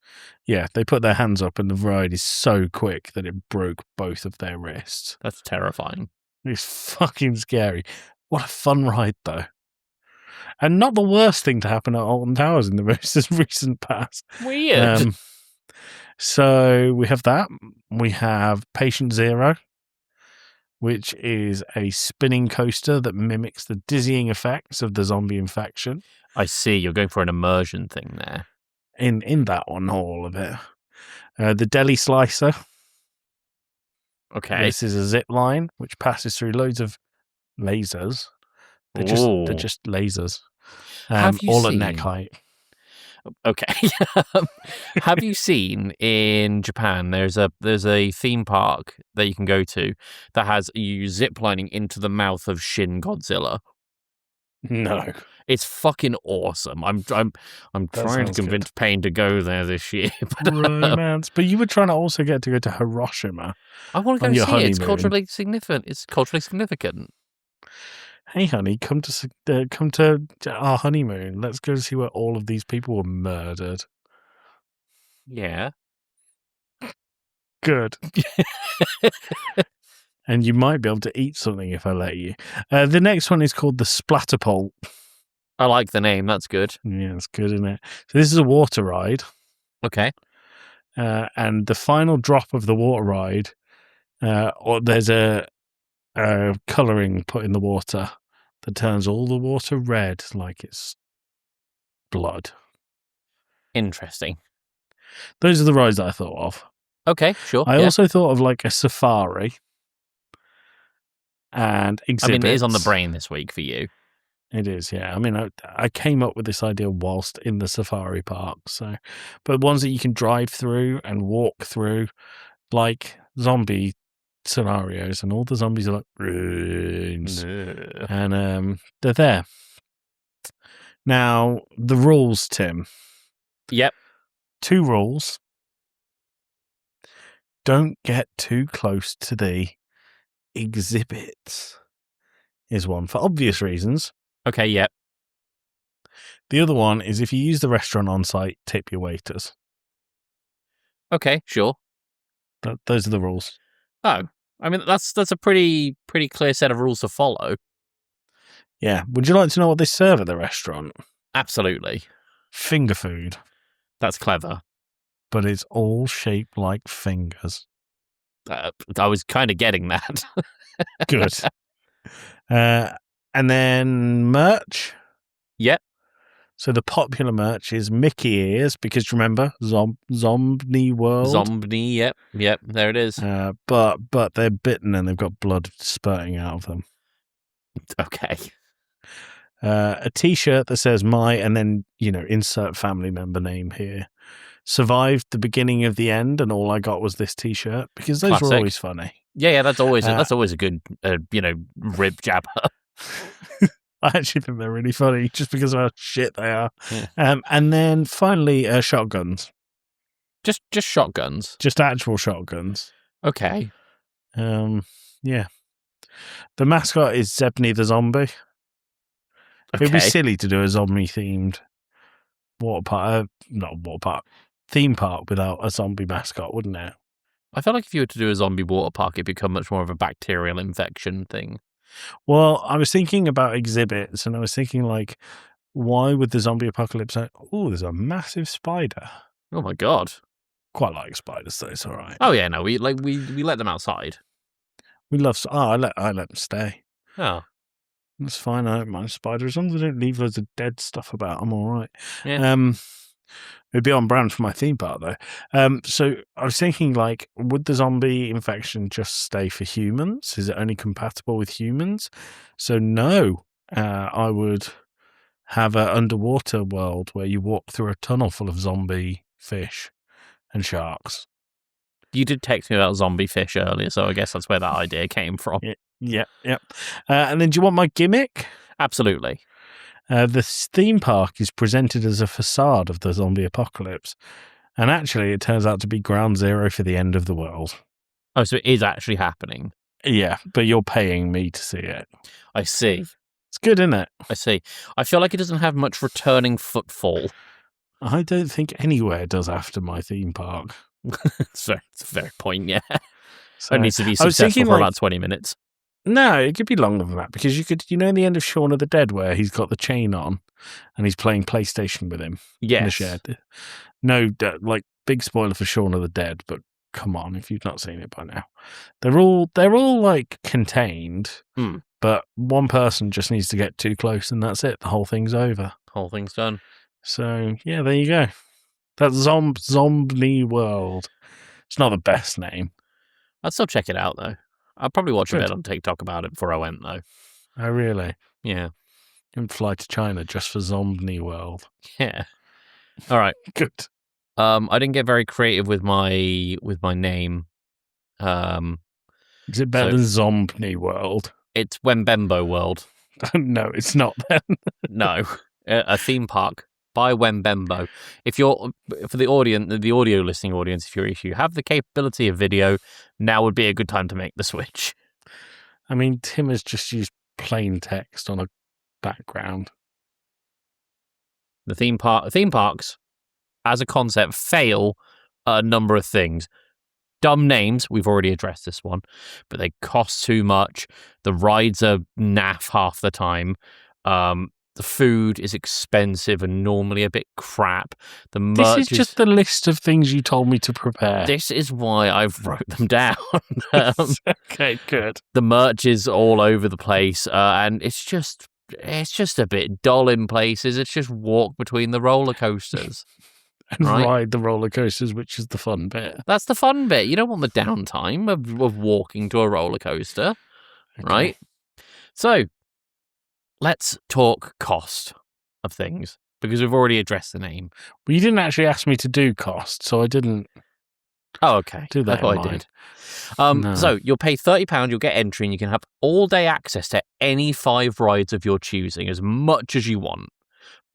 Yeah, they put their hands up and the ride is so quick that it broke both of their wrists. That's terrifying. It's fucking scary. What a fun ride, though. And not the worst thing to happen at Alton Towers in the most recent past. Weird. So we have that. We have Patient Zero, which is a spinning coaster that mimics the dizzying effects of the zombie infection. I see. You're going for an immersion thing there. In that one, not all of it. The Deli Slicer. Okay. This is a zip line which passes through loads of lasers. They're Ooh. just lasers. Have you all at neck seen- height. Okay. Have you seen in Japan? There's a theme park that you can go to that has you ziplining into the mouth of Shin Godzilla. No. It's fucking awesome. I'm trying to sounds convince Payne to go there this year. But, Romance. But you were trying to also get to go to Hiroshima. I want to On go your see it. It's honeymoon. culturally significant. It's culturally significant. Hey, honey, come to our honeymoon. Let's go see where all of these people were murdered. Yeah. Good. And you might be able to eat something if I let you. The next one is called the Splatterpole. I like the name. That's good. Yeah, it's good, isn't it? So this is a water ride. Okay. And the final drop of the water ride, or there's a colouring put in the water that turns all the water red like it's blood. Interesting. Those are the rides that I thought of. Okay, sure. I yeah. also thought of like a safari and I exhibits. mean, it is on the brain this week for you. It is, yeah. I mean, I came up with this idea whilst in the safari park. So, but ones that you can drive through and walk through, like zombie scenarios, and all the zombies are like runes, and they're there. Now, the rules, Tim. Yep. 2 rules. Don't get too close to the exhibits. Is one for obvious reasons. Okay, yep. The other one is if you use the restaurant on site, tip your waiters. Okay, sure. Those are the rules. Oh, I mean, that's a pretty clear set of rules to follow. Yeah. Would you like to know what they serve at the restaurant? Absolutely. Finger food, That's clever. but it's all shaped like fingers. I was kind of getting that. Good. And then merch. Yep. So the popular merch is Mickey ears, because remember, Zombie World. Zombie, yep, there it is. But they're bitten and they've got blood spurting out of them. Okay. A T-shirt that says "my" and then insert family member name here. Survived the beginning of the end, and all I got was this T-shirt because those were Classic. always funny. Yeah, that's always a good rib jabber. I actually think they're really funny just because of how shit they are. Yeah. And then finally, shotguns. Just shotguns. Just actual shotguns. Okay. Yeah. The mascot is Zebney the zombie. It'd be Okay. silly to do a zombie-themed theme park without a zombie mascot, wouldn't it? I feel like if you were to do a zombie water park, it'd become much more of a bacterial infection thing. Well, I was thinking about exhibits, and I was thinking, like, why would the zombie apocalypse say, oh, there's a massive spider? Oh my god. Quite like spiders, though. It's all right. Oh yeah, no, we let them outside. We love. I let them stay. Oh. That's fine. I don't mind spiders as long as they don't leave loads of dead stuff about. I'm all right. Yeah. It'd be on brand for my theme park, though. So I was thinking, like, would the zombie infection just stay for humans? Is it only compatible with humans? So no, I would have an underwater world where you walk through a tunnel full of zombie fish and sharks. You did text me about zombie fish earlier, so I guess that's where that idea came from. Yeah. And then do you want my gimmick? Absolutely. The theme park is presented as a facade of the zombie apocalypse. And actually, it turns out to be ground zero for the end of the world. Oh, so it is actually happening. Yeah, but you're paying me to see it. I see. It's good, isn't it? I see. I feel like it doesn't have much returning footfall. I don't think anywhere does after my theme park. It's a fair point, yeah. So, It needs to be I was successful thinking, for like, about 20 minutes. No, it could be longer than that because you could, in the end of Shaun of the Dead where he's got the chain on and he's playing PlayStation with him in the Yes. shed. No, like, big spoiler for Shaun of the Dead, but come on, if you've not seen it by now, they're all like contained, but one person just needs to get too close and that's it. The whole thing's over. Whole thing's done. So yeah, there you go. That's Zombie World. It's not the best name. I'd still check it out, though. I'll probably watch a Good. bit on TikTok about it before I went, though. Oh, really? Yeah. You can fly to China just for Zombie World. Yeah. All right. Good. I didn't get very creative with my name. Is it better than Zombie World? It's Wembembo World. No, it's not then. No. A theme park by Wembembo. If you're, for the audience, the audio listening audience, if you have the capability of video, now would be a good time to make the switch. I mean, Tim has just used plain text on a background. The theme parks, as a concept, fail a number of things. Dumb names, we've already addressed this one, but they cost too much. The rides are naff half the time. The food is expensive and normally a bit crap. The merch This is just the list of things you told me to prepare. This is why I've wrote them down. Okay, good. The merch is all over the place, and it's just a bit dull in places. It's just walk between the roller coasters. And Right. ride the roller coasters, which is the fun bit. That's the fun bit. You don't want the downtime of walking to a roller coaster, right? So, let's talk cost of things, because we've already addressed the name. Well, you didn't actually ask me to do cost, so I didn't Oh, okay. do that. I thought in I mind. did. No. So, you'll pay £30, you'll get entry, and you can have all-day access to any 5 rides of your choosing, as much as you want.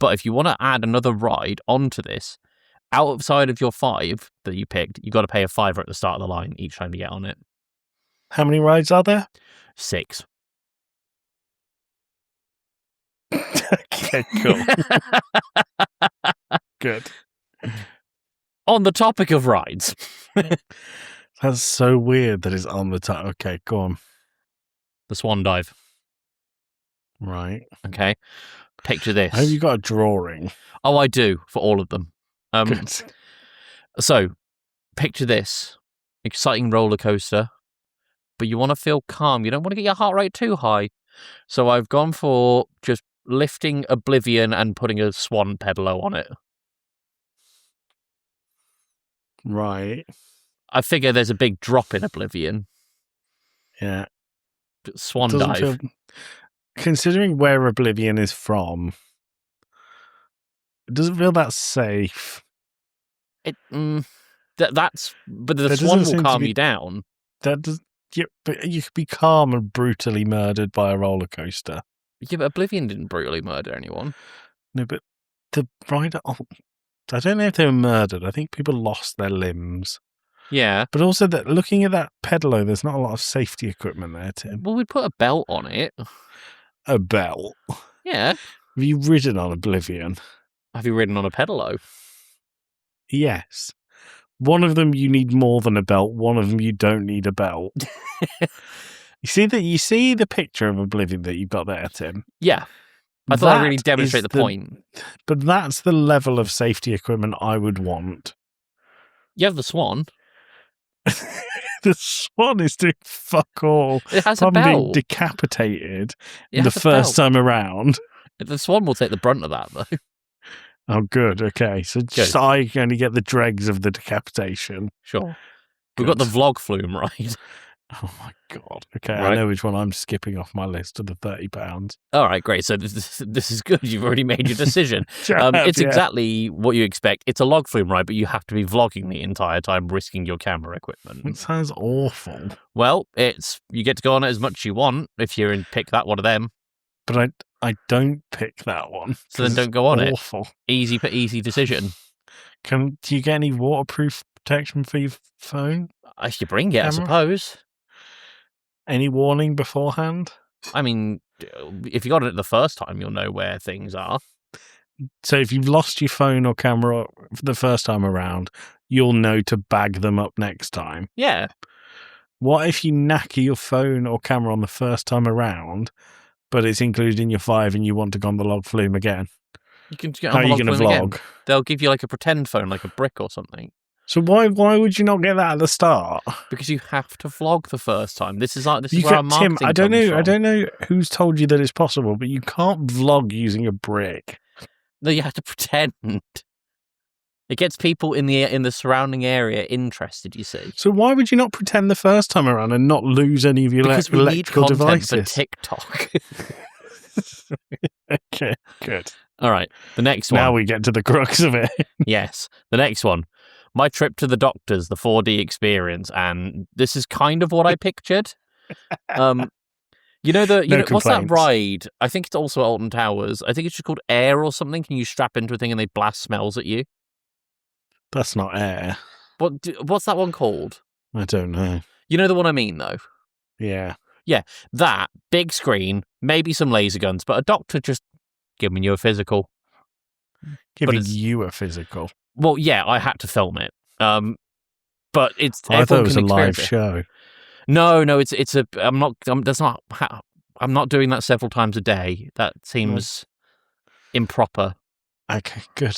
But if you want to add another ride onto this, outside of your 5 that you picked, you've got to pay a £5 at the start of the line each time you get on it. How many rides are there? 6. Okay, cool. Good. On the topic of rides, That's so weird that it's on the top. Okay, go on. the Swan Dive. Right. Okay. Picture this. I hope you got a drawing. Oh, I do, for all of them. Good. So, picture this. Exciting roller coaster, but you want to feel calm. You don't want to get your heart rate too high. So I've gone for just lifting Oblivion and putting a swan pedalo on it. Right. I figure there's a big drop in Oblivion. Yeah. Swan Doesn't dive. Considering where Oblivion is from, it doesn't feel that safe. That's but the There swan doesn't will seem to calm be- you down. That does. Yeah, but you could be calm and brutally murdered by a roller coaster. Yeah, but Oblivion didn't brutally murder anyone. No, but the rider. Oh, I don't know if they were murdered. I think people lost their limbs. Yeah. But also, that looking at that pedalo, there's not a lot of safety equipment there, Tim. Well, we'd put a belt on it. A belt. Yeah. Have you ridden on Oblivion? Have you ridden on a pedalo? Yes. One of them you need more than a belt. One of them you don't need a belt. You see the picture of Oblivion that you've got there, Tim? Yeah. I thought I'd really That demonstrate is the point. But that's the level of safety equipment I would want. You have the swan. The swan is doing fuck all. It has a I'm being belt. decapitated It the has a first belt. time around. The swan will take the brunt of that, though. Oh, good. Okay, so just I can only get the dregs of the decapitation. Sure. We've got the vlog flume, right? Oh my god. Okay, Right. I know which one I'm skipping off my list of the £30. All right, great. So this is good. You've already made your decision. It's exactly what you expect. It's a log flume ride, but you have to be vlogging the entire time, risking your camera equipment. It sounds awful. Well, you get to go on it as much as you want if you pick that one of them. But I don't pick that one. So then don't go on awful. it. Easy decision. Do you get any waterproof protection for your phone? If you bring it, camera? I suppose. Any warning beforehand? I mean, if you got it the first time, you'll know where things are. So if you've lost your phone or camera the first time around, you'll know to bag them up next time. Yeah. What if you knacker your phone or camera on the first time around, but it's included in your 5 and you want to go on the log flume again? You can get How on are the you log going to flume vlog? again. They'll give you like a pretend phone, like a brick or something. So why would you not get that at the start? Because you have to vlog the first time. This is where our marketing Tim, I don't comes know. from. I don't know who's told you that it's possible, but you can't vlog using a brick. No, you have to pretend. It gets people in the surrounding area interested. You see, So why would you not pretend the first time around and not lose any of your because we need electrical content devices? for TikTok. Okay, good. All right, the next one. Now we get to the crux of it. Yes, the next one. My trip to the doctors, the 4D experience, and this is kind of what I pictured. You know what's that complaints. ride? I think it's also Alton Towers. I think it's just called Air or something. Can you strap into a thing and they blast smells at you? That's not air. What's that one called? I don't know. You know the one I mean, though. Yeah. That big screen, maybe some laser guns, but a doctor just giving you a physical. Giving it's- you a physical. Well, yeah, I had to film it. But it's. I thought it was a everyone can live experience it. show. No, it's a. I'm not. I'm not doing that several times a day. That seems improper. Okay, good.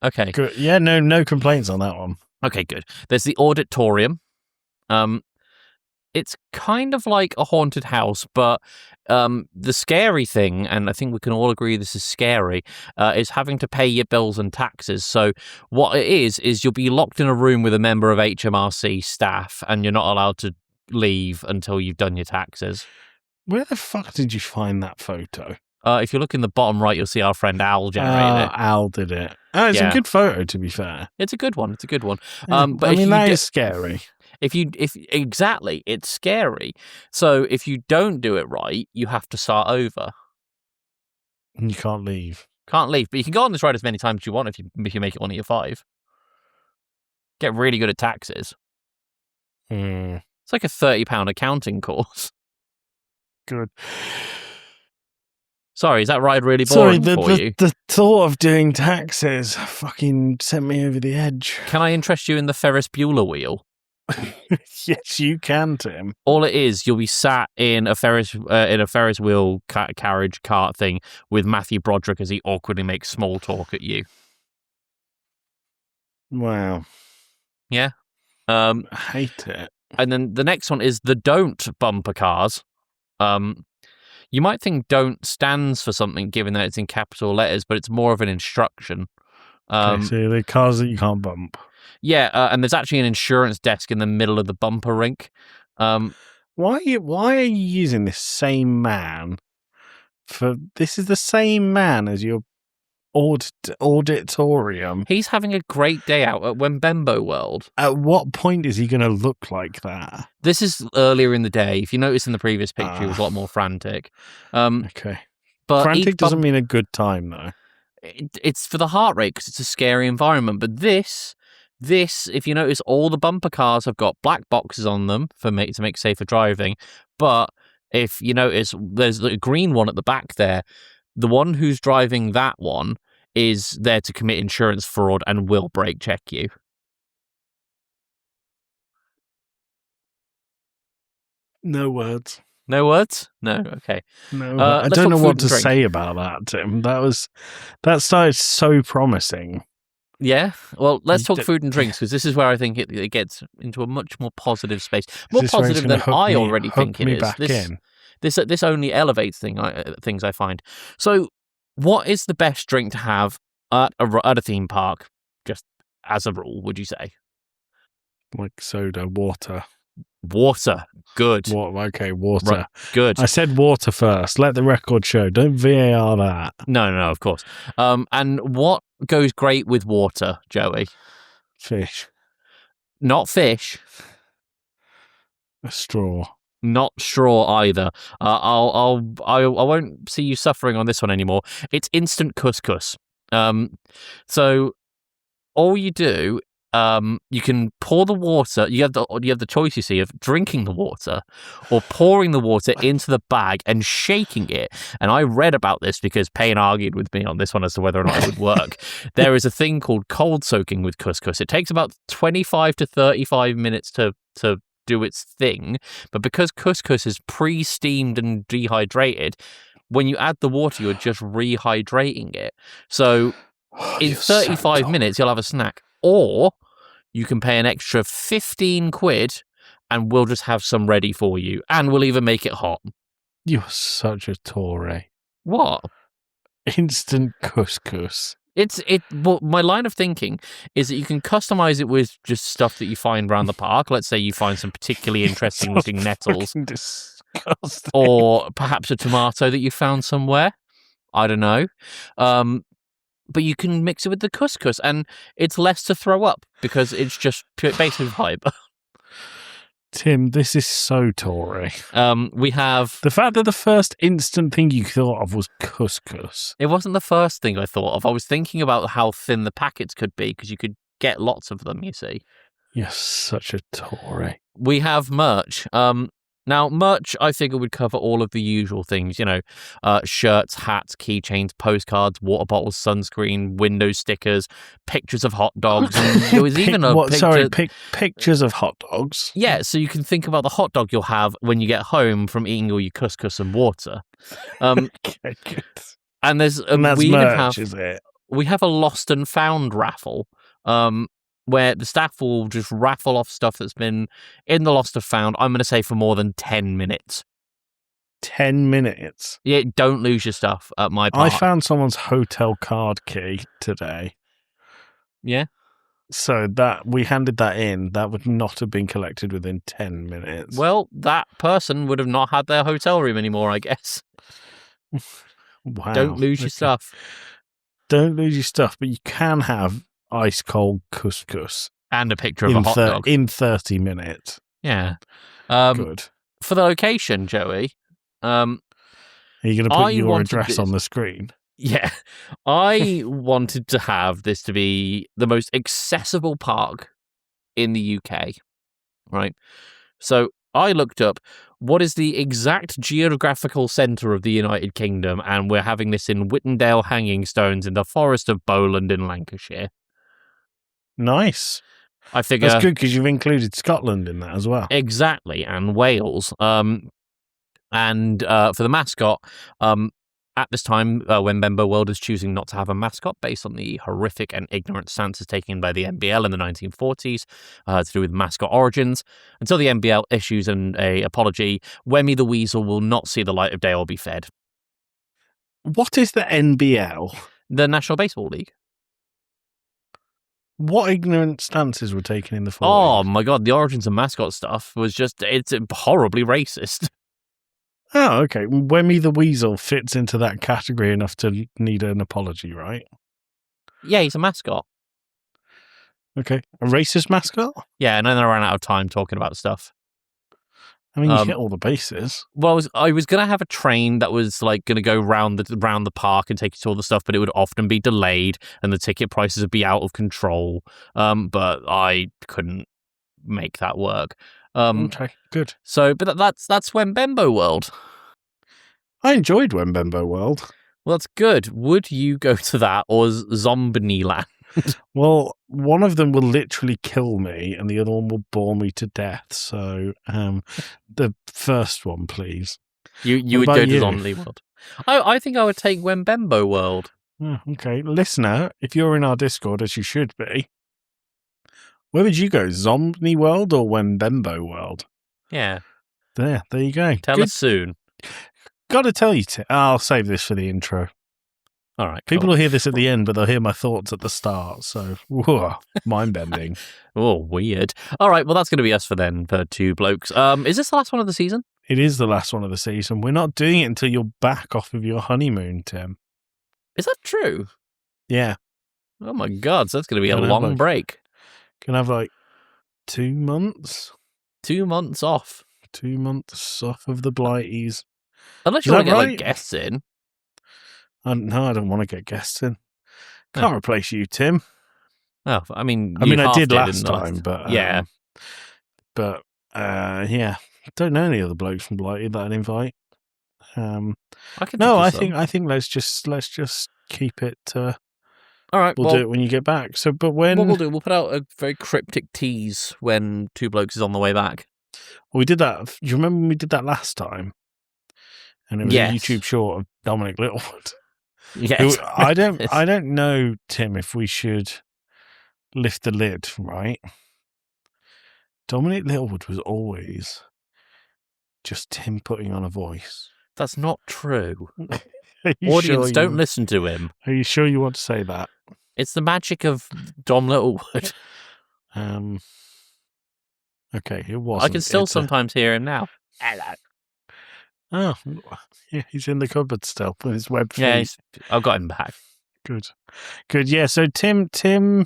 Okay. Good. Yeah, no complaints on that one. Okay, good. There's the auditorium. It's kind of like a haunted house, but the scary thing, and I think we can all agree this is scary, is having to pay your bills and taxes. So what it is you'll be locked in a room with a member of HMRC staff, and you're not allowed to leave until you've done your taxes. Where the fuck did you find that photo? If you look in the bottom right, you'll see our friend Al generated it. Al did it. Oh, it's Yeah. a good photo, to be fair. It's a good one. Yeah, But I if mean, you that do- is scary. If exactly, it's scary. So if you don't do it right, you have to start over. And you can't leave. Can't leave, but you can go on this ride as many times as you want if you make it one of your 5. Get really good at taxes. Hmm. It's like a £30 accounting course. Good. Sorry, is that ride really Sorry, boring for you? the thought of doing taxes fucking sent me over the edge. Can I interest you in the Ferris Bueller wheel? Yes, you can, Tim. All it is, you'll be sat in a Ferris wheel carriage cart thing with Matthew Broderick as he awkwardly makes small talk at you. Wow. I hate it. And then the next one is the don't bumper cars. You might think don't stands for something given that it's in capital letters, but it's more of an instruction. Okay, so the cars that you can't bump. Yeah, and there's actually an insurance desk in the middle of the bumper rink. Why are you using this same man this is the same man as your auditorium? He's having a great day out at Wembembo World. At what point is he going to look like that? This is earlier in the day. If you notice in the previous picture, he was a lot more frantic. Okay. But Frantic doesn't mean a good time, though. It's for the heart rate because it's a scary environment. But this, if you notice, all the bumper cars have got black boxes on them to make safer driving. But if you notice, there's a green one at the back there. The one who's driving that one is there to commit insurance fraud and will brake check you. No words. No words? No? Okay. No, I let's don't talk know food what and to drink. say about that, Tim. That started so promising. Yeah? Well, let's talk D- food and drinks because this is where I think it gets into a much more positive space. More Is this where it's positive gonna than I already hook think it me is. back in? This only elevates things I find. So What is the best drink to have at a theme park, just as a rule, would you say? Like soda, water. Water. Good. Okay, water. Right. Good. I said water first. Let the record show. Don't VAR that. No, of course. And what goes great with water, Joey? Fish. Not fish. A straw. Not straw either. I won't see you suffering on this one anymore. It's instant couscous. So all you do, you can pour the water. You have the choice, you see, of drinking the water or pouring the water into the bag and shaking it. And I read about this because Payne argued with me on this one as to whether or not it would work. There is a thing called cold soaking with couscous. It takes about 25 to 35 minutes to do its thing, but because couscous is pre-steamed and dehydrated, when you add the water, you're just rehydrating it. So in 35 minutes, you'll have a snack. Or you can pay an extra 15 quid and we'll just have some ready for you. And we'll even make it hot. You're such a Tory. What? Instant couscous. Well, my line of thinking is that you can customize it with just stuff that you find around the park. Let's say you find some particularly interesting looking nettles. Disgusting. Or perhaps a tomato that you found somewhere. I don't know. But you can mix it with the couscous and it's less to throw up because it's just basically hype. Tim, this is so Tory. We have... The fact that the first instant thing you thought of was couscous. It wasn't the first thing I thought of. I was thinking about how thin the packets could be because you could get lots of them, you see. You're such a Tory. We have merch. Now, merch, I figure, would cover all of the usual things, shirts, hats, keychains, postcards, water bottles, sunscreen, window stickers, pictures of hot dogs. And there was even a picture... pictures of hot dogs? Yeah, so you can think about the hot dog you'll have when you get home from eating all your couscous and water. Okay, good. And there's... And that's merch, is it? We have a lost and found raffle. Where the staff will just raffle off stuff that's been in the lost or found, I'm going to say for more than 10 minutes. 10 minutes? Yeah, don't lose your stuff at my park. I found someone's hotel card key today. Yeah? So that we handed that in. That would not have been collected within 10 minutes. Well, that person would have not had their hotel room anymore, I guess. Wow. Don't lose your stuff. Don't lose your stuff, but you can have ice cold couscous and a picture of a hot dog in 30 minutes. Yeah. Good. For the location, Joey, are you going to put your address on the screen? Yeah. I wanted to have this to be the most accessible park in the UK, right? So I looked up what is the exact geographical centre of the United Kingdom, and we're having this in Whittendale Hanging Stones in the Forest of Bowland in Lancashire. Nice. I figure that's good because you've included Scotland in that as well. Exactly, and Wales. And for the mascot, at this time, when Bembo World is choosing not to have a mascot based on the horrific and ignorant stances taken by the NBL in the 1940s to do with mascot origins, until the NBL issues an apology, Wemmy the Weasel will not see the light of day or be fed. What is the NBL? The National Baseball League. What ignorant stances were taken in the 40s? Oh my god, the origins of mascot stuff was just, it's horribly racist. Oh, okay. Wemmy the Weasel fits into that category enough to need an apology, right? Yeah, he's a mascot. Okay. A racist mascot? Yeah, and then I ran out of time talking about stuff. I mean, you hit all the bases. Well, I was going to have a train that was like going to go round the park and take you to all the stuff, but it would often be delayed and the ticket prices would be out of control. But I couldn't make that work. Okay, good. So, but that's Wembembo World. I enjoyed Wembembo World. Well, that's good. Would you go to that or Zombieland? Well, one of them will literally kill me and the other one will bore me to death. So, the first one, please. You would go to Zombie World. I think I would take Wembembo World. Oh, okay. Listener, if you're in our Discord, as you should be, where would you go? Zombie World or Wembembo World? Yeah. There you go. Tell us soon. Got to tell you, I'll save this for the intro. All right. People cool. will hear this at the end, but they'll hear my thoughts at the start. So, mind bending. Oh, weird. All right. Well, that's going to be us for Two Blokes. Is this the last one of the season? It is the last one of the season. We're not doing it until you're back off of your honeymoon, Tim. Is that true? Yeah. Oh my God. So that's going to be a Gonna have, long like- break. Can have like 2 months. 2 months off. 2 months off of the Blighties. Unless Is you want to that get right? like guests in. No, I don't want to get guests in. Can't replace you, Tim. Oh, I mean, I you mean, I half did in last the time, but yeah. Yeah, don't know any other blokes from Blighty that I'd invite. I can. No, I think of some. think let's just keep it. All right. We'll do it when you get back. So, but when what we'll do, we'll put out a very cryptic tease when Two Blokes is on the way back. we did that. Do you remember when we did that last time? And it was Yes. a YouTube short of Dominic Littlewood. Yes. I don't know, Tim, if we should lift the lid, right? Dominic Littlewood was always just Tim putting on a voice. That's not true. Are you Audience, sure don't listen to him. Are you sure you want to say that? It's the magic of Dom Littlewood. Okay, it was. I can still sometimes hear him now. Oh, yeah, he's in the cupboard still with his web feet. Yeah, I've got him back. Good. Yeah, so Tim,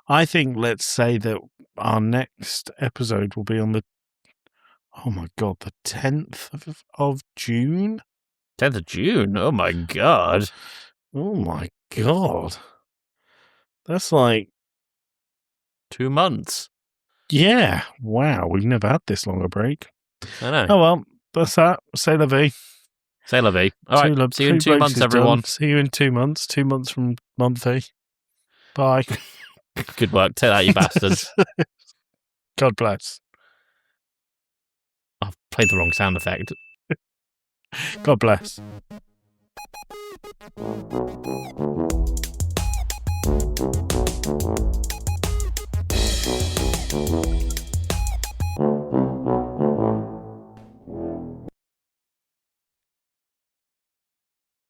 I think let's say that our next episode will be on the, oh my God, the 10th of June? 10th of June? Oh my God. Oh my God. That's like... 2 months. Yeah, wow, we've never had this long a break. I know. Oh well, that's that. C'est la vie. Say la vie. All right, see you in 2 Blokes months, is everyone. done. See you in 2 months. 2 months from Monthly. Bye. Good work. Take that, you bastards. God bless. I've played the wrong sound effect. God bless.